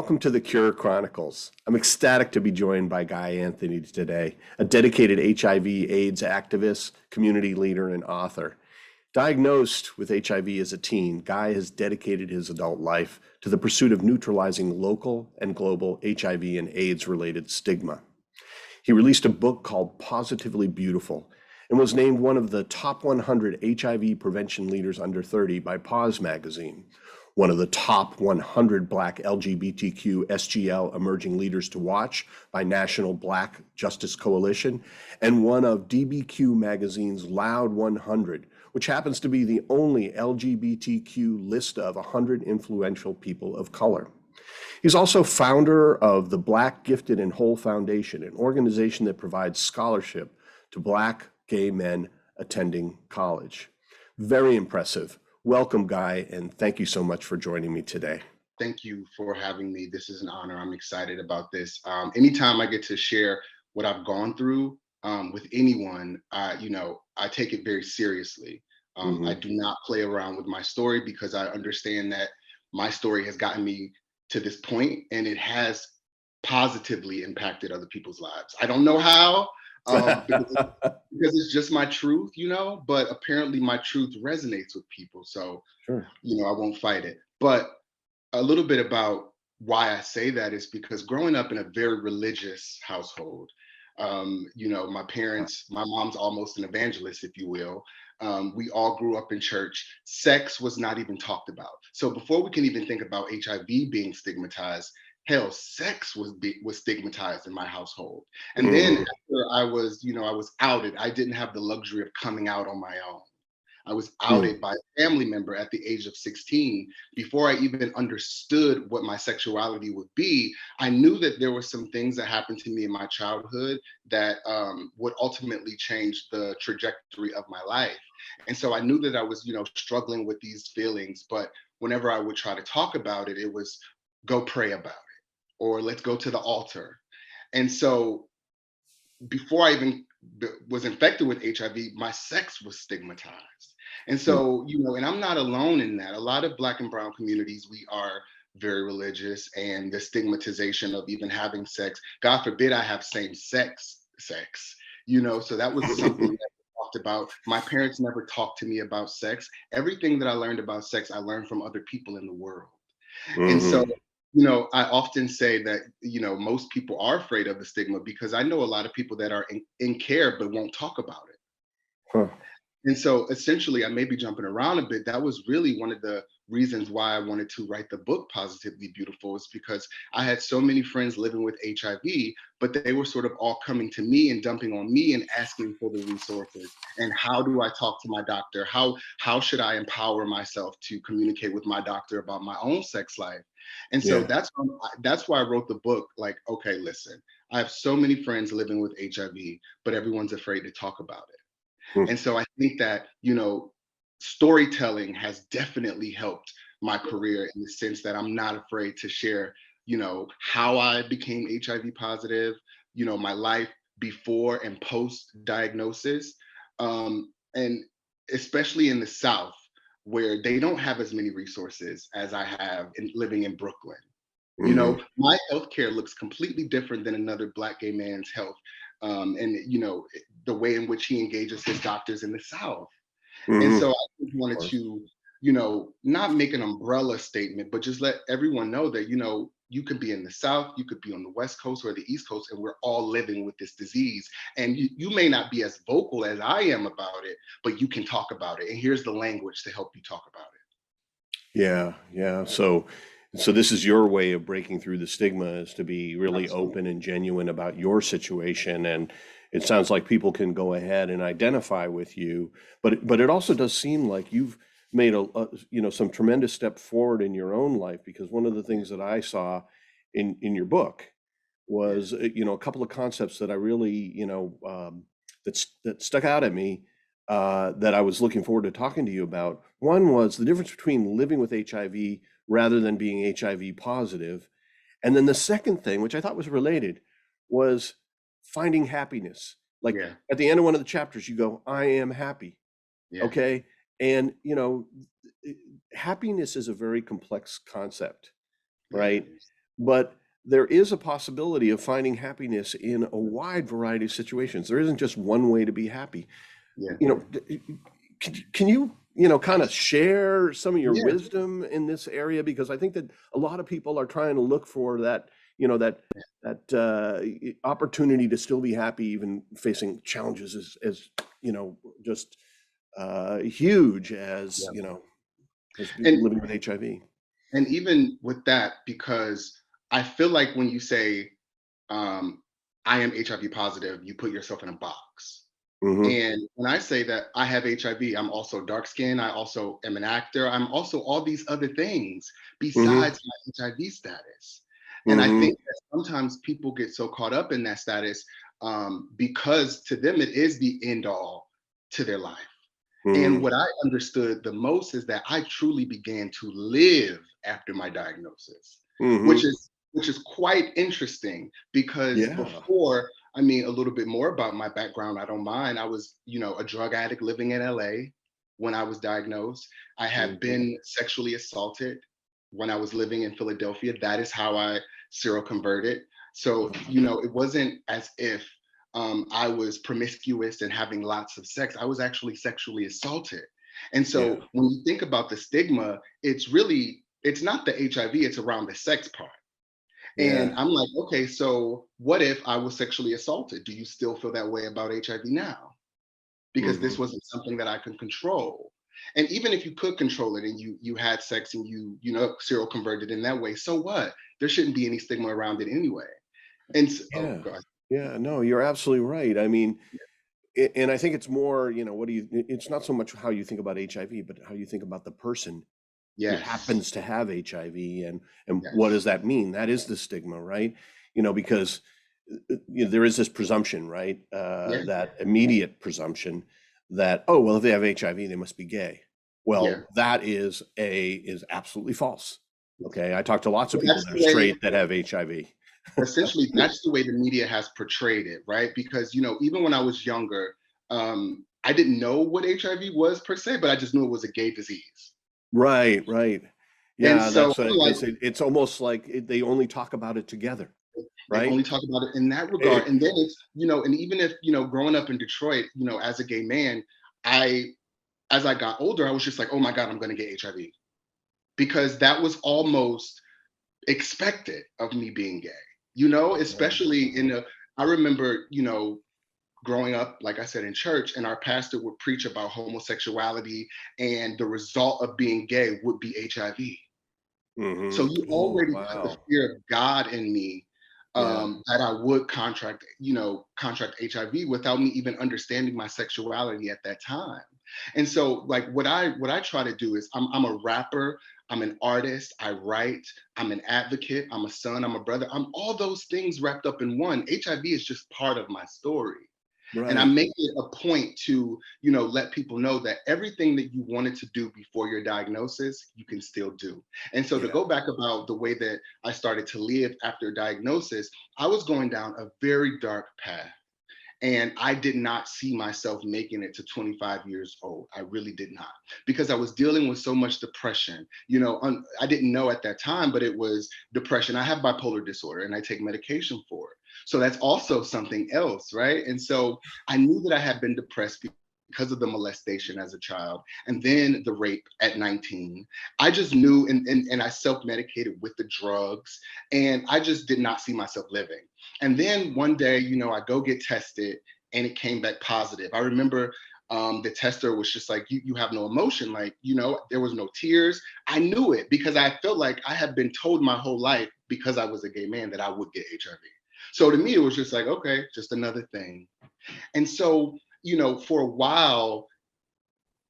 welcome to the Cure Chronicles. I'm ecstatic to be joined by Guy Anthony today, a dedicated HIV/AIDS activist, community leader, and author. Diagnosed with HIV as a teen, Guy has dedicated his adult life to the pursuit of neutralizing local and global HIV and AIDS-related stigma. He released a book called Positively Beautiful and was named one of the top 100 HIV Prevention Leaders Under 30 by POZ Magazine, one of the top 100 Black LGBTQ SGL Emerging Leaders to Watch by National Black Justice Coalition, and one of DBQ Magazine's Loud 100, which happens to be the only LGBTQ list of 100 influential people of color. He's also founder of the Black Gifted and Whole Foundation, an organization that provides scholarship to Black gay men attending college. Very impressive. Welcome, Guy, and thank you so much for joining me today. Thank you for having me. This is an honor. I'm excited about this. Anytime I get to share what I've gone through with anyone, I take it very seriously. I do not play around with my story because I understand that my story has gotten me to this point and it has positively impacted other people's lives. I don't know how, because it's just my truth, but apparently my truth resonates with people. So, Sure. I won't fight it. But a little bit about why I say that is because growing up in a very religious household, my parents, my mom's almost an evangelist, if you will. We all grew up in church. Sex was not even talked about. So before we can even think about HIV being stigmatized, hell, sex was stigmatized in my household. And then after I was outed, I didn't have the luxury of coming out on my own. I was outed by a family member at the age of 16. Before I even understood what my sexuality would be, I knew that there were some things that happened to me in my childhood that would ultimately change the trajectory of my life. And so I knew that I was, struggling with these feelings. But whenever I would try to talk about it, it was go pray about it, or let's go to the altar. And so before I even was infected with HIV, my sex was stigmatized. And so, and I'm not alone in that. A lot of Black and Brown communities, we are very religious, and the stigmatization of even having sex, God forbid I have same-sex sex, so that was something that we talked about. My parents never talked to me about sex. Everything that I learned about sex, I learned from other people in the world. And so, I often say that, most people are afraid of the stigma because I know a lot of people that are in care but won't talk about it. Huh. And so essentially, I may be jumping around a bit. That was really one of the reasons why I wanted to write the book Positively Beautiful, is because I had so many friends living with HIV, but they were sort of all coming to me and dumping on me and asking for the resources. And how do I talk to my doctor? How should I empower myself to communicate with my doctor about my own sex life? And so that's why I wrote the book. Like, okay, listen, I have so many friends living with HIV, but everyone's afraid to talk about it. And so I think that, storytelling has definitely helped my career in the sense that I'm not afraid to share, how I became HIV positive, my life before and post diagnosis. And especially in the South, where they don't have as many resources as I have in living in Brooklyn. My healthcare looks completely different than another Black gay man's health. And the way in which he engages his doctors in the South. And so I just wanted to, not make an umbrella statement, but just let everyone know that, you could be in the South, you could be on the West Coast or the East Coast, and we're all living with this disease. And you may not be as vocal as I am about it, but you can talk about it. And here's the language to help you talk about it. Yeah. So this is your way of breaking through the stigma, is to be really Absolutely. open and genuine about your situation. And it sounds like people can go ahead and identify with you, but it also does seem like you've made some tremendous step forward in your own life, because one of the things that I saw in your book was a couple of concepts that I really that stuck out at me, that I was looking forward to talking to you about. One was the difference between living with HIV rather than being HIV positive. And then the second thing, which I thought was related, was finding happiness. Like at the end of one of the chapters, you go, I am happy. Yeah. Okay. And, happiness is a very complex concept, right? but there is a possibility of finding happiness in a wide variety of situations. There isn't just one way to be happy. Yeah. You know, can you, kind of share some of your Yeah. wisdom in this area? Because I think that a lot of people are trying to look for that, opportunity to still be happy, even facing challenges as just huge as, Yeah. as And living with HIV. and even with that, because I feel like when you say, um, I am HIV positive, you put yourself in a box. Hmm. And when I say that I have HIV, I'm also dark skinned. I also am an actor. I'm also all these other things Hmm. besides my HIV status. And I Hmm. think that sometimes people get so caught up in that status, because to them it is the end all to their life. And Hmm. what I understood the most is that I truly began to live after my diagnosis, which Hmm. is quite interesting because Yeah. before, I mean, a little bit more about my background, I don't mind. I was, a drug addict living in LA when I was diagnosed. I have Hmm. been sexually assaulted when I was living in Philadelphia. That is how I seroconverted. So, it wasn't as if I was promiscuous and having lots of sex. I was actually sexually assaulted. And Yeah. so when you think about the stigma, it's not the HIV, it's around the sex part. And Yeah. I'm like, okay, so what if I was sexually assaulted? Do you still feel that way about HIV now? Because Hmm. this wasn't something that I could control. And even if you could control it and you had sex and seroconverted in that way, so what? There shouldn't be any stigma around it anyway. Oh Yeah. God. Yeah. No, you're absolutely right. I mean, and I think it's more, it's not so much how you think about HIV, but how you think about the person who Yes. happens to have HIV, and what Yes. does that mean? That is the stigma, right? Because there is this presumption, right? Yeah. That immediate presumption that, oh, well, if they have HIV, they must be gay. Yeah. Well, that is absolutely false. Okay, I talk to lots of But people that's that are the way, straight that have HIV. essentially, that's the way the media has portrayed it, right? Because, even when I was younger, I didn't know what HIV was per se, but I just knew it was a gay disease. Right, right. And Yeah, so that's I'm right, like, because it's almost like they only talk about it together, they right? only talk about it in that regard. It, And then it's, and even if, growing up in Detroit, as a gay man, I, as I got older, I was just like, oh my God, I'm going to get HIV. Because that was almost expected of me being gay, especially I remember, growing up, like I said, in church, and our pastor would preach about homosexuality, and the result of being gay would be HIV. So mhm. you Oh, already put the wow. fear of God in me, Yeah, that I would contract HIV without me even understanding my sexuality at that time. And so, like, what I try to do is I'm a rapper, I'm an artist, I write, I'm an advocate, I'm a son, I'm a brother, I'm all those things wrapped up in one. HIV is just part of my story. And I right. make it a point to, let people know that everything that you wanted to do before your diagnosis, you can still do. And so to Yeah, go back about the way that I started to live after diagnosis, I was going down a very dark path. And I did not see myself making it to 25 years old. I really did not, because I was dealing with so much depression. I didn't know at that time, but it was depression. I have bipolar disorder and I take medication for it. So that's also something else, right? And so I knew that I had been depressed because of the molestation as a child and then the rape at 19. I just knew, and I self medicated with the drugs, and I just did not see myself living. And then one day, I go get tested and it came back positive. I remember the tester was just like, you have no emotion. Like, there was no tears. I knew it because I felt like I had been told my whole life, because I was a gay man, that I would get HIV. So to me, it was just like, okay, just another thing. And so, for a while,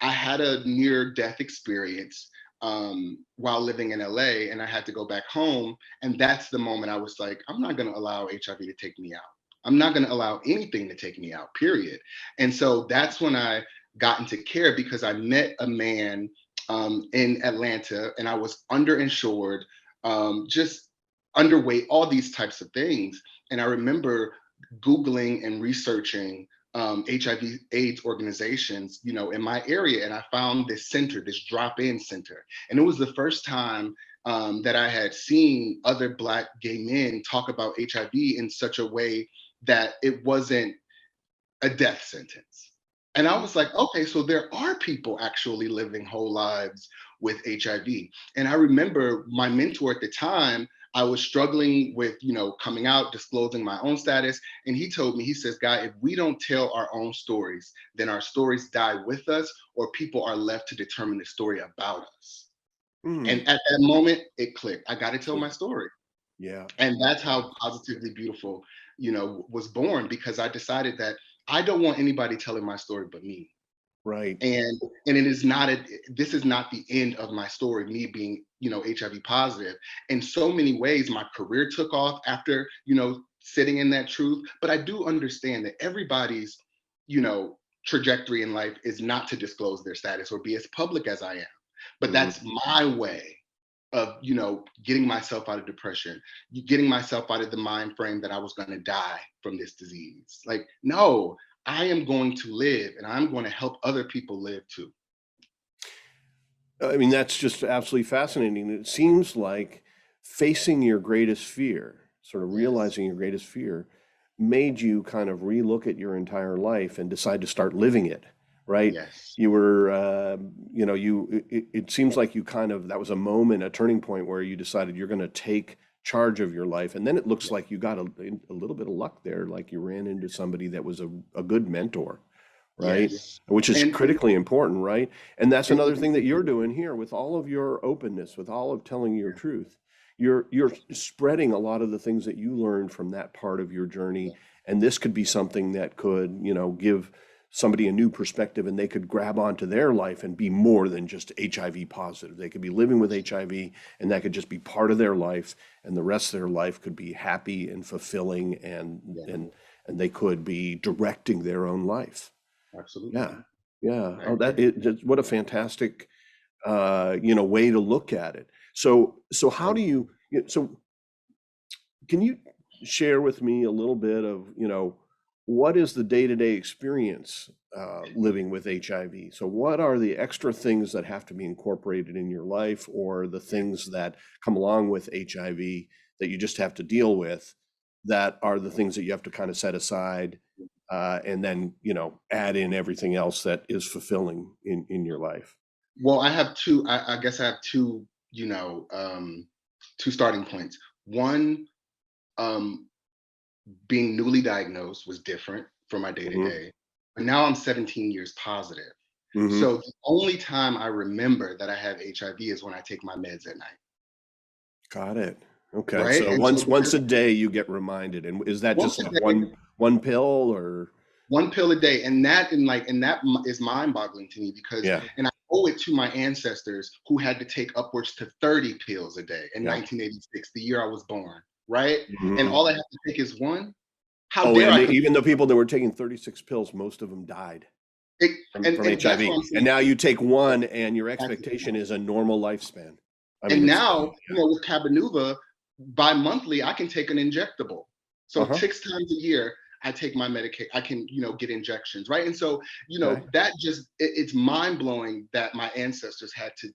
I had a near death experience while living in LA, and I had to go back home. And that's the moment I was like, I'm not going to allow HIV to take me out. I'm not going to allow anything to take me out, period. And so that's when I got into care, because I met a man in Atlanta, and I was underinsured, just underweight, all these types of things. And I remember Googling and researching HIV AIDS organizations, in my area. And I found this center, this drop-in center. And it was the first time that I had seen other Black gay men talk about HIV in such a way that it wasn't a death sentence. And I was like, okay, so there are people actually living whole lives with HIV. And I remember my mentor at the time, I was struggling with, coming out, disclosing my own status. And he told me, he says, Guy, if we don't tell our own stories, then our stories die with us, or people are left to determine the story about us. And Mm. at that moment, it clicked. I got to tell my story. Yeah. And that's Yeah. how Positively Beautiful, was born, because I decided that I don't want anybody telling my story but me. Right. And it is not this is not the end of my story, me being, HIV positive. In so many ways, my career took off after, sitting in that truth. But I do understand that everybody's, you know, trajectory in life is not to disclose their status or be as public as I am. But Mhm. that's my way of, getting myself out of depression, getting myself out of the mind frame that I was going to die from this disease. Like, no, I am going to live, and I'm going to help other people live too. I mean, that's just absolutely fascinating. It seems like facing your greatest fear, sort of Yes. realizing your greatest fear, made you kind of relook at your entire life and decide to start living it, right? Yes. You were, it seems like you kind of, that was a moment, a turning point where you decided you're going to take charge of your life. And then it looks Yeah. like you got a little bit of luck there, like you ran into somebody that was a good mentor, right? Yes. Which is And critically important, right? And that's it, another it, thing that you're doing here with all of your openness, with all of telling your truth. You're spreading a lot of the things that you learned from that part of your journey. yeah. And this could be something that could, give somebody a new perspective and they could grab onto their life and be more than just HIV positive. They could be living with HIV and that could just be part of their life, and the rest of their life could be happy and fulfilling, Yeah. and they could be directing their own life. Absolutely. Yeah. Yeah. I Oh, agree. what a fantastic, way to look at it. So how do so can you share with me a little bit of, what is the day-to-day experience living with HIV? So what are the extra things that have to be incorporated in your life, or the things that come along with HIV that you just have to deal with, that are the things that you have to kind of set aside, and then, add in everything else that is fulfilling in your life? Well, I have two. I guess I have two. Two starting points. One, um, being newly diagnosed was different from my day to Hmm. day, but now I'm 17 years positive. Hmm. So the only time I remember that I have HIV is when I take my meds at night, Got it. Okay. right? So And so once because a day you get reminded, and is that once just a like day, one pill or? one pill a day, and that is mind-boggling to me, because, Yeah. and I owe it to my ancestors who had to take upwards to 30 pills a day in Yeah. 1986, the year I was born, right? And Hmm. all I have to take is one. How Oh, dare and I compare even the people that were taking 36 pills, most of them died it? from And that's HIV. what I'm And saying. now you take one, and your That's the expectation point. is a normal lifespan. I mean, And it's now, with Cabenuva, bi-monthly, I can take an injectable. So uh-huh. 6 times a year, I take my medication. I can, get injections, right? And so, Okay. that just it's mind blowing that my ancestors had to,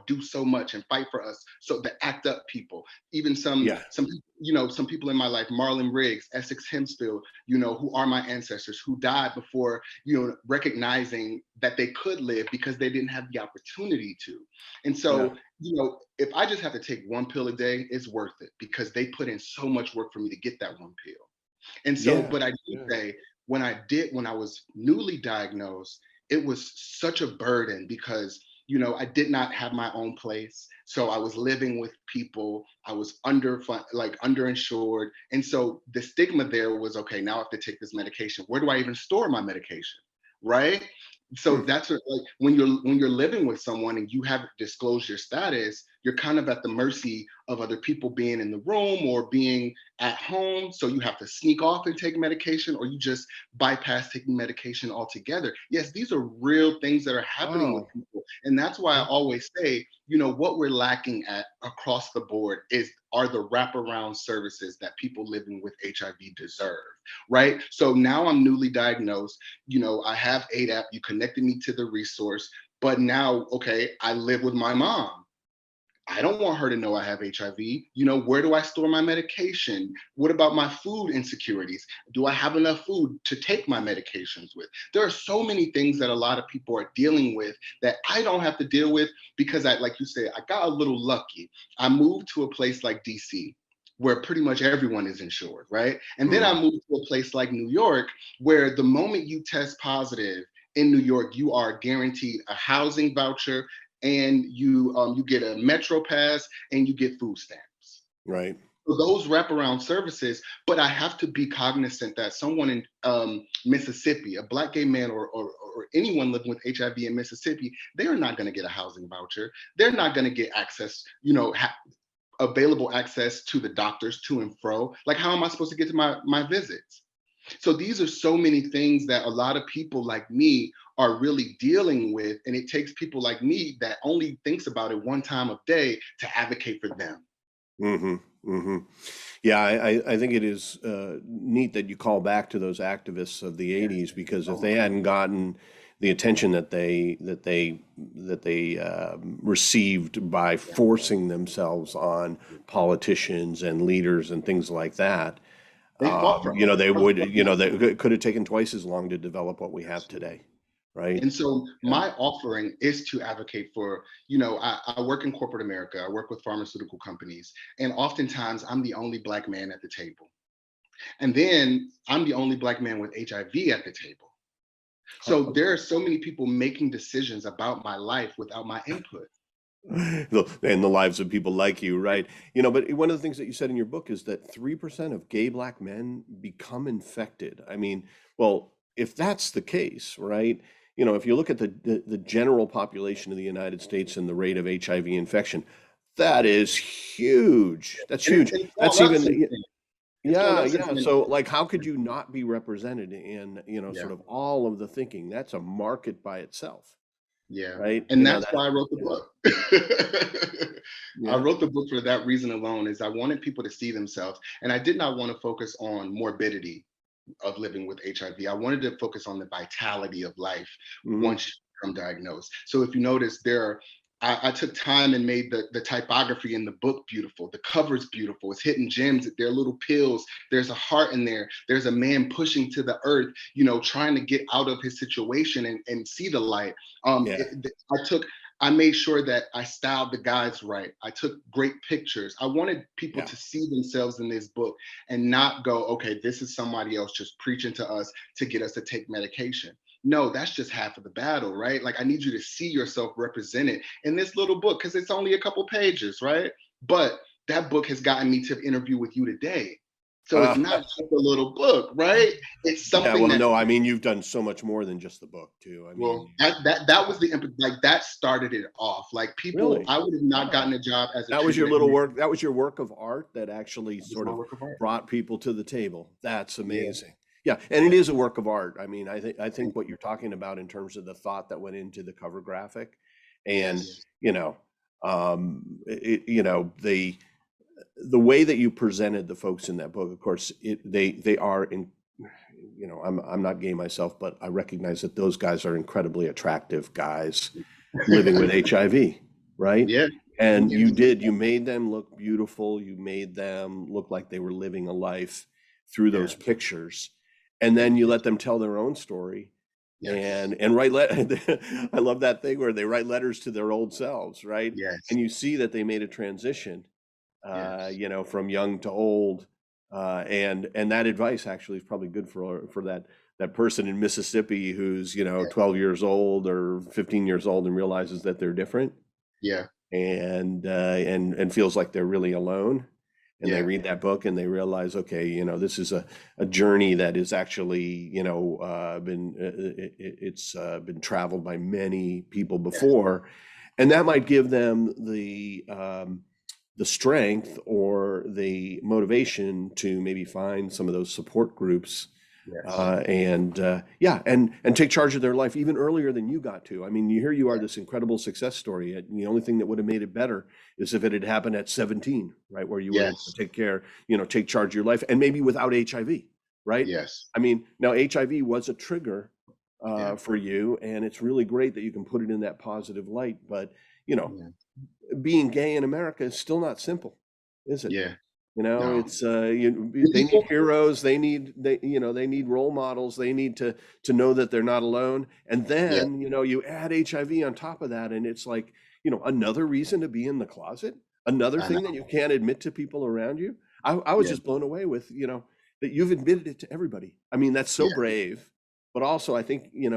do so much and fight for us. So the ACT UP people, even Yeah. some people in my life, Marlon Riggs, Essex Hempsfield, who are my ancestors, who died before, recognizing that they could live because they didn't have the opportunity to. And Yeah. so, if I just have to take one pill a day, it's worth it, because they put in so much work for me to get that one pill. And so, Yeah. but I do Yeah. say, when I was newly diagnosed, it was such a burden, because, I did not have my own place. So I was living with people. I was underinsured. And so the stigma there was, okay, now I have to take this medication. Where do I even store my medication? Right. Hmm. So that's what, like, when you're living with someone and you haven't disclosed your status, you're kind of at the mercy of other people being in the room or being at home. So you have to sneak off and take medication, or you just bypass taking medication altogether. Yes, these are real things that are happening with Wow. people. And that's why I Yeah. always say, what we're lacking at across the board are the wraparound services that people living with HIV deserve. Right. So now I'm newly diagnosed. I have ADAP. You connected me to the resource. But now, okay, I live with my mom. I don't want her to know I have HIV. You know, where do I store my medication? What about my food insecurities? Do I have enough food to take my medications with? There are so many things that a lot of people are dealing with that I don't have to deal with because like you said, I got a little lucky. I moved to a place like DC where pretty much everyone is insured, right? And then I Mhm. moved to a place like New York where the moment you test positive in New York, you are guaranteed a housing voucher, and you get a Metro Pass, and you get food stamps. Right. So those wraparound services, but I have to be cognizant that someone in Mississippi, a Black gay man, or anyone living with HIV in Mississippi, they're not going to get a housing voucher. They're not going to get access, available access to the doctors to and fro. Like, how am I supposed to get to my visits? So these are so many things that a lot of people like me are really dealing with. And it takes people like me that only thinks about it one time of day to advocate for them. Hmm. Hmm. Yeah, I think it is neat that you call back to those activists of the Yes. '80s, because if Oh they my. hadn't gotten the attention that they received by Yeah. forcing themselves on politicians and leaders and things like that, They fought for us they from would, from that they point. could have taken twice as long to develop what we have Absolutely. today, right? And so Yeah. my offering is to advocate for, I work in corporate America, I work with pharmaceutical companies, and oftentimes I'm the only Black man at the table. And then I'm the only Black man with HIV at the table. So there are so many people making decisions about my life without my input. And the lives of people like you, right? But one of the things that you said in your book is that 3% of gay Black men become infected. I mean, well, if that's the case, right? If you look at the general population of the United States and the rate of HIV infection, that is huge. That's huge. And it's That's gone up even, since then. It's gone yeah, up since yeah. then. So, like, how could you not be represented in, Yeah, sort of all of the thinking? That's a market by itself, yeah. right? And that's why I wrote the Yeah, book. I yeah, wrote the book for that reason alone, is I wanted people to see themselves. And I did not want to focus on morbidity of living with HIV. I wanted to focus on the vitality of life hmm, once you become diagnosed. So if you notice, I took time and made the typography in the book beautiful. The cover's beautiful. It's hidden gems. They're little pills. There's a heart in there. There's a man pushing to the earth, trying to get out of his situation and see the light. yeah, I made sure that I styled the guides right. I took great pictures. I wanted people yeah. to see themselves in this book and not go, okay, this is somebody else just preaching to us to get us to take medication. No, that's just half of the battle, right? Like, I need you to see yourself represented in this little book because it's only a couple pages, right? But that book has gotten me to interview with you today. So it's Uh, not just a little book, right? It's yeah, something well, that, no, I mean, you've done so much more than just the book, too. I mean, well, that was the like that started it off. Like, people, really? I would have not Wow. gotten a job as a That was your treatment little coordinator. work. That was your work of art that actually It was sort my of work of art. brought people to the table. That's Yeah, amazing. Yeah, and it yeah. is a work of art. I mean, I think Thank what you. you're talking about in terms of the thought that went into the cover graphic, and Yes. you know, the way that you presented the folks in that book. Of course, they are in. I'm not gay myself, but I recognize that those guys are incredibly attractive guys living with HIV, right? Yeah. And Yes. you made them look beautiful. You made them look like they were living a life through those Yeah. pictures. And then Thank you you. let them tell their own story Yes. and I love that thing where they write letters to their old selves, right? Yes. And you see that they made a transition, Yes. from young to old. And that advice actually is probably good for that person in Mississippi who's, Yeah. 12 years old or 15 years old and realizes that they're different Yeah. and feels like they're really alone. And they Yeah. read that book and they realize, okay, this is a journey that is actually, it's been traveled by many people Yes. before, and that might give them the strength or the motivation to maybe find some of those support groups, Yes. yeah, and take charge of their life even earlier than you got to. I mean, here you are, Yeah. this incredible success story, and the only thing that would have made it better is if it had happened at 17, right, where you were able to Yes. take charge of your life, and maybe without HIV, right? Yes. I mean, now HIV was a trigger Yeah. for you, and it's really great that you can put it in that positive light, but you know, Yeah. being gay in America is still not simple, is it? Yeah. You know, No. it's they need heroes, they need role models, they need to know that they're not alone. And Yeah. then, you add HIV on top of that, and it's like, another reason to be in the closet, another I know. thing that you can't admit to people around you. I was Yeah. just blown away with, that you've admitted it to everybody. I mean, that's so Yeah. brave, but also I think, you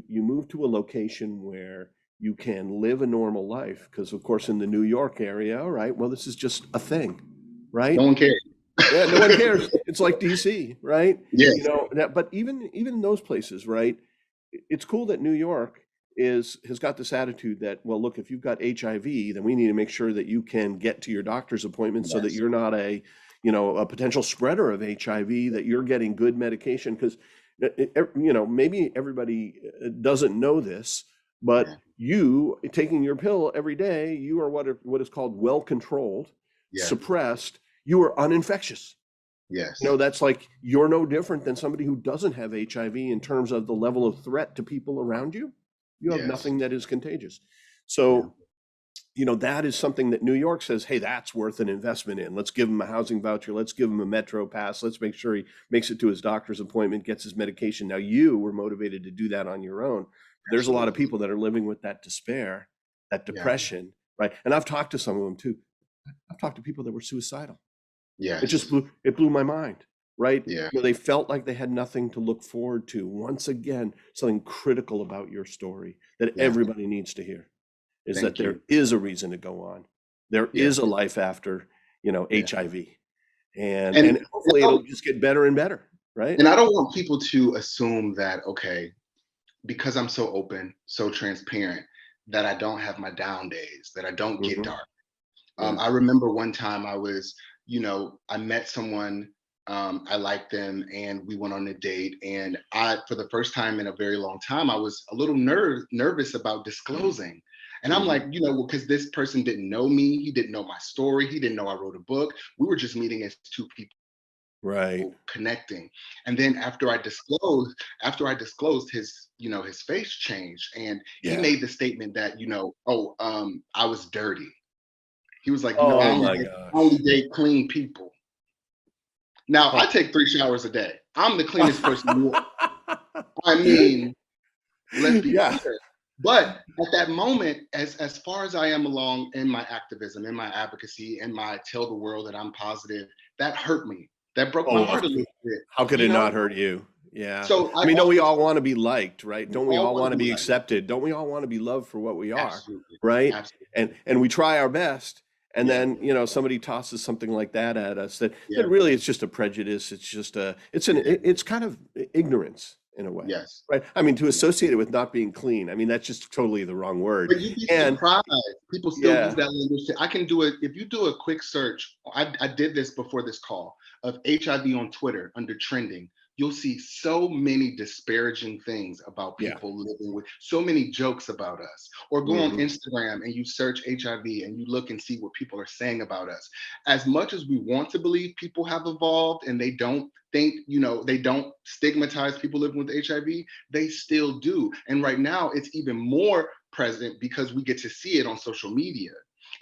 move to a location where you can live a normal life, because of course in the New York area, all right, well, this is just a thing, right? No one cares. Yeah, no one cares. It's like DC, right? Yes. But even in those places, right? It's cool that New York has got this attitude that, well, look, if you've got HIV, then we need to make sure that you can get to your doctor's appointment so that Yes. you're not a potential spreader of HIV, that you're getting good medication. Because maybe everybody doesn't know this, but Yeah. you taking your pill every day, you are what is called well controlled, Yeah. suppressed. You are uninfectious. Yes. That's like, you're no different than somebody who doesn't have HIV in terms of the level of threat to people around you. You have Yes. nothing that is contagious. Yeah. So, that is something that New York says, hey, that's worth an investment in. Let's give him a housing voucher. Let's give him a metro pass. Let's make sure he makes it to his doctor's appointment, gets his medication. Now, you were motivated to do that on your own. There's a lot of Absolutely. people that are living with that despair, that Yeah. depression, right? And I've talked to some of them too. I've talked to people that were suicidal. It just Yes. blew my mind, right? Yeah. They felt like they had nothing to look forward to. Once again, something critical about your story that Yeah. everybody needs to hear is Thank that there you. is a reason to go on. There Yeah. is a life after, Yeah. HIV, and And hopefully it'll just get better and better, right? and I don't want people to assume that, okay, because I'm so open, so transparent, that I don't have my down days, that I don't get Mhm. dark. Yeah. I remember one time I met someone, I liked them, and we went on a date. And for the first time in a very long time, I was a little nervous about disclosing. And I'm like, Mhm. because this person didn't know me, he didn't know my story, he didn't know I wrote a book. We were just meeting as two people Right. connecting. And then after I disclosed, his face changed, and he Yeah. made the statement that, I was dirty. He was like, I Oh only my date, I only gosh. date clean people. Now I Huh. take 3 showers a day. I'm the cleanest person. I mean, let's be Yeah. clear. But at that moment, as far as I am along in my activism, in my advocacy, in my tell the world that I'm positive, that hurt me. That broke my Oh, heart a little bit. how could You it know. not hurt you? Yeah. So I I mean, don't we often all want to be liked, right? we Don't we all all want want to to be be like, accepted? Don't we all want to be loved for what we are, absolutely, right? absolutely, And we try our best, and yeah, then, somebody tosses something like that at us that yeah, really it's just a prejudice. It's just it is, it's kind of ignorance in a way, yes. right? I mean, to associate it with not being clean, I mean, that's just totally the wrong word. But you'd be And surprised. People still use yeah, that language. I can do it. If you do a quick search, I did this before this call, of HIV on Twitter under trending. You'll see so many disparaging things about yeah. people living with, so many jokes about us. Or go on Hmm. Instagram and you search HIV and you look and see what people are saying about us. As much as we want to believe people have evolved and they don't think, they don't stigmatize people living with HIV, they still do. And right now, it's even more present because we get to see it on social media.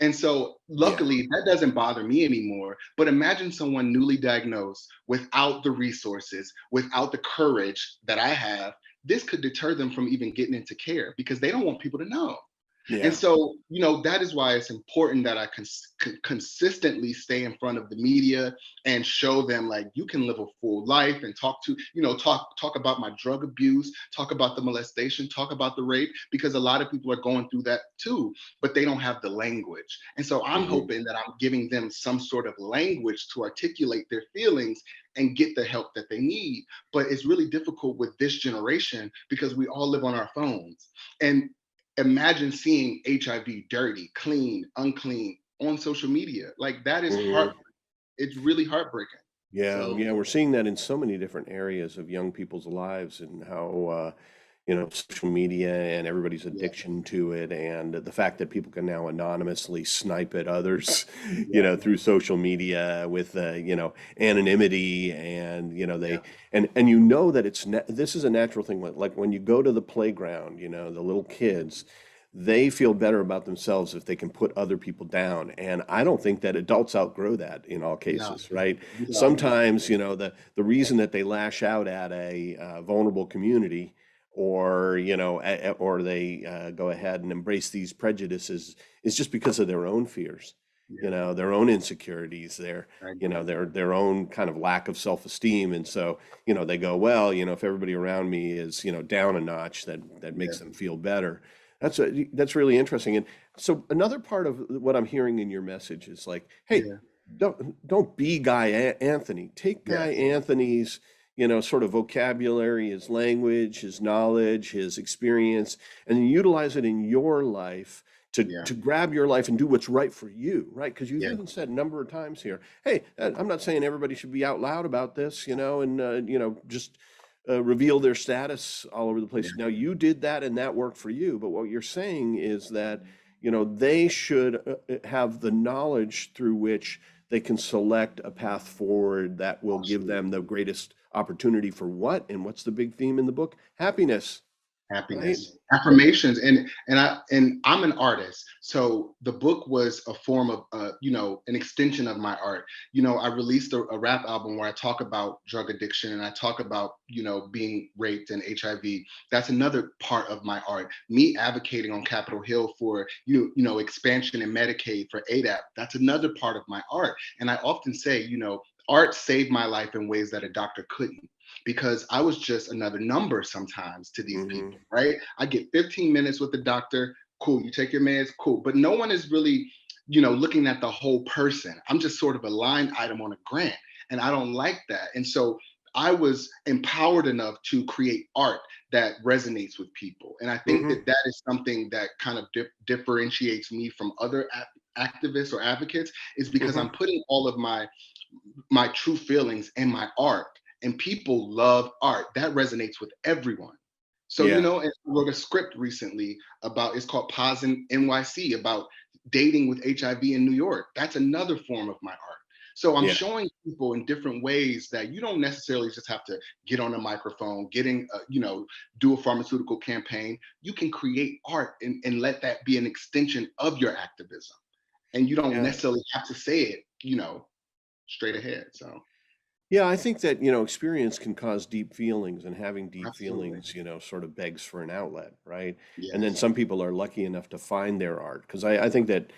And so, Yeah. luckily, that doesn't bother me anymore. But imagine someone newly diagnosed without the resources, without the courage that I have. This could deter them from even getting into care because they don't want people to know. And Yeah. so, that is why it's important that I consistently stay in front of the media and show them, like, you can live a full life, and talk about my drug abuse, talk about the molestation, talk about the rape, because a lot of people are going through that too, but they don't have the language. And so I'm Hmm. hoping that I'm giving them some sort of language to articulate their feelings and get the help that they need. But it's really difficult with this generation because we all live on our phones. And imagine seeing HIV dirty, clean, unclean on social media. Like, that is Hmm. it's really heartbreaking. Yeah, So yeah, we're seeing that in so many different areas of young people's lives, and how social media and everybody's yeah, addiction to it, and the fact that people can now anonymously snipe at others, yeah, through social media with anonymity, and yeah, they and that this is a natural thing. Like when you go to the playground, the little kids, they feel better about themselves if they can put other people down. And I don't think that adults outgrow that in all No, cases, right? you don't. Sometimes, the reason that they lash out at a vulnerable community, or or they go ahead and embrace these prejudices, is just because of their own fears, Yeah, their own insecurities, I agree. their own kind of lack of self-esteem. And so, they go, well, if everybody around me is, down a notch, that Yeah, makes them feel better. That's really interesting. And so another part of what I'm hearing in your message is like, hey, yeah, don't be Anthony. Take Guy yes, Anthony's, sort of vocabulary, his language, his knowledge, his experience, and then utilize it in your life yeah, to grab your life and do what's right for you, right? Because you've yeah, even said a number of times here, hey, I'm not saying everybody should be out loud about this, and just reveal their status all over the yeah, place. Now you did that and that worked for you, but what you're saying is that they should have the knowledge through which they can select a path forward that will give absolutely. them the greatest opportunity for what? And what's the big theme in the book? Happiness, right? Happiness, affirmations. And I'm an artist, so the book was a form of an extension of my art. I released a rap album where I talk about drug addiction, and I talk about being raped and HIV. That's another part of my art. Me advocating on Capitol Hill for expansion in Medicaid for ADAP, that's another part of my art. And I often say, art saved my life in ways that a doctor couldn't, because I was just another number sometimes to these Hmm. people, right? I get 15 minutes with the doctor, cool, you take your meds, cool. But no one is really, looking at the whole person. I'm just sort of a line item on a grant. And I don't like that. And so I was empowered enough to create art that resonates with people. And I think Hmm. that that is something that kind of differentiates me from other activists or advocates, is because Hmm. I'm putting all of my true feelings in my art, and people love art that resonates with everyone. So Yeah. and I wrote a script recently about, it's called POZ NYC, about dating with HIV in New York. That's another form of my art. So I'm Yeah. showing people in different ways that you don't necessarily just have to get on a microphone, do a pharmaceutical campaign. You can create art, and let that be an extension of your activism. And you don't Yeah. necessarily have to say it, straight ahead. So Yeah, I think that, experience can cause deep feelings, and having deep absolutely. feelings, sort of begs for an outlet, right? And then Yes. some people are lucky enough to find their art. Because I think that,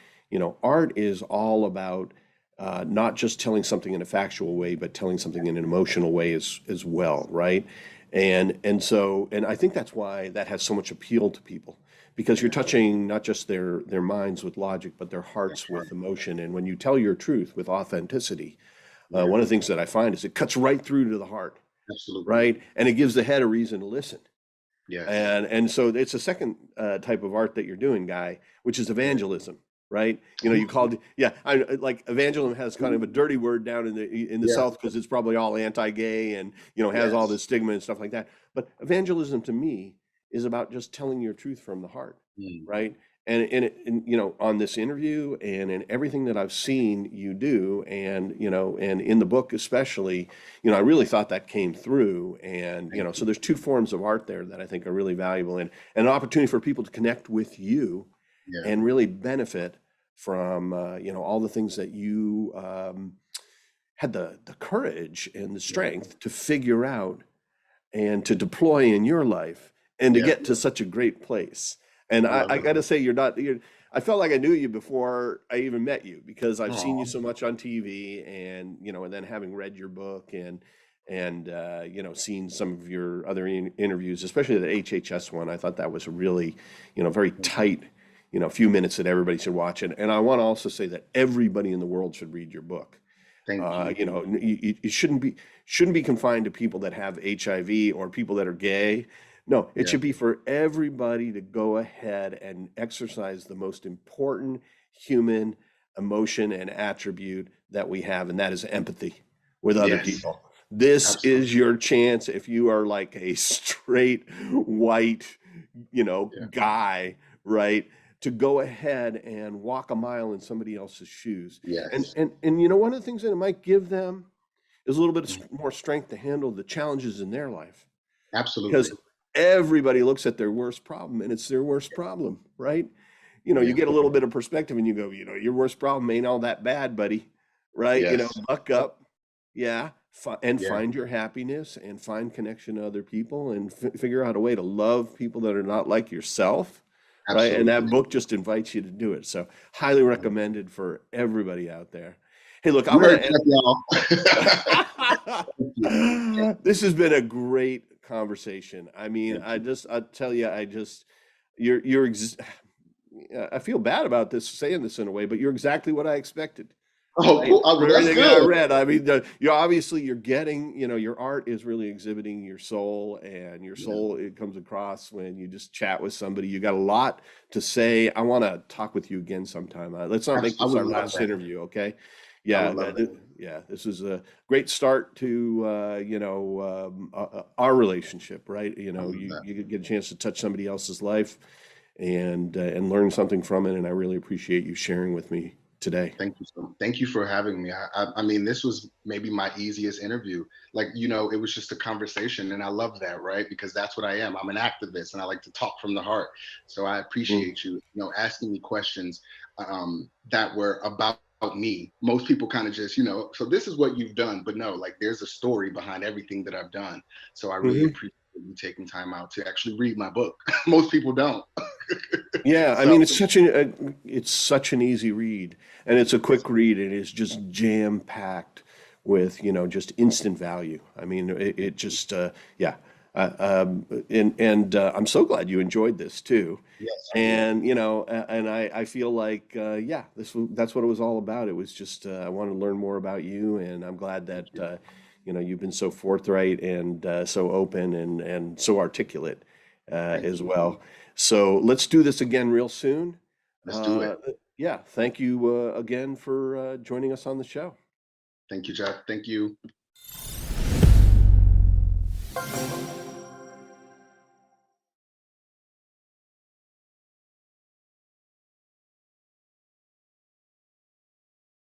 art is all about not just telling something in a factual way, but telling something in an emotional way as well, right? And I think that's why that has so much appeal to people, because you're Yeah. touching not just their minds with logic, but their That's hearts right. with emotion. And when you tell your truth with authenticity, Yeah. one of the things that I find is it cuts right through to the heart, Absolutely. right? And it gives the head a reason to listen. Yes. And so it's a second type of art that you're doing, Guy, which is Yeah. evangelism, right? You called, yeah, like evangelism has kind of a dirty word down in the Yes. South because it's probably all anti-gay and has all Yes. this stigma and stuff like that. But evangelism to me is about just telling your truth from the heart, Mm. right? And on this interview and in everything that I've seen you do, and in the book especially, I really thought that came through. And Thank so you. there's two forms of art there that I think are really valuable, and an opportunity for people to connect with you Yeah. and really benefit from all the things that you had the courage and the Yeah. strength to figure out and to deploy in your life and to Yeah. get to such a great place. And I I, love I it. got to say, I felt like I knew you before I even met you, because I've seen you Oh, so much on TV, and then having read your book and seen some of your other interviews, especially the HHS one. I thought that was a really, very tight, few minutes that everybody should watch. And I want to also say that everybody in the world should read your book. thank you. It shouldn't be confined to people that have HIV or people that are gay. No, it Yeah. should be for everybody to go ahead and exercise the most important human emotion and attribute that we have, and that is empathy with other Yes. people. This Absolutely. is your chance if you are like a straight white, Yeah. guy, right? To go ahead and walk a mile in somebody else's shoes. And Yes. and and one of the things that it might give them is a little bit Mm. more strength to handle the challenges in their life. Absolutely. Because everybody looks at their worst problem and it's their worst problem, right? You Yeah. get a little bit of perspective and you go, your worst problem ain't all that bad, buddy, right? Yes. Buck up, yeah, and Yeah. find your happiness and find connection to other people and figure out a way to love people that are not like yourself, right? And that Absolutely. book just invites you to do it. So highly recommended for everybody out there. Hey, look, You I'm heard gonna that, y'all. Thank you. this has been a great conversation. I mean, Thank you. I tell you, you're I feel bad about this, saying this in a way, but you're exactly what I expected. Oh, Right? cool. Oh, From well, that's everything I good. read, I mean, you're getting, your art is really exhibiting your soul, and your Yeah. soul, it comes across when you just chat with somebody. You got a lot to say. I want to talk with you again sometime. Let's not make I this would our love last that. interview, okay? I Yeah, would love that. yeah. This is a great start to, our relationship, right? I love You that. you get a chance to touch somebody else's life and learn something from it, and I really appreciate you sharing with me today. Thank you for having me. I mean, this was maybe my easiest interview. Like, it was just a conversation, and I love that, right? Because that's what I am. I'm an activist, and I like to talk from the heart. So I Mm. appreciate you, asking me questions that were about me. Most people kind of just, so this is what you've done, but no, like there's a story behind everything that I've done. So I really Mhm. appreciate you taking time out to actually read my book. Most people don't. Yeah, I So mean, it's such an easy read, and it's a quick read, and it's just jam packed with just instant value. I mean, it just yeah, and I'm so glad you enjoyed this too, yes, I did. and and I feel like yeah, that's what it was all about. It was just I want to learn more about you, and I'm glad Thank that you. you've been so forthright and so open and so articulate Thank as you. well. So let's do this again real soon. Let's do Uh, it. yeah, thank you again for joining us on the show. Thank you, Jeff. Thank you.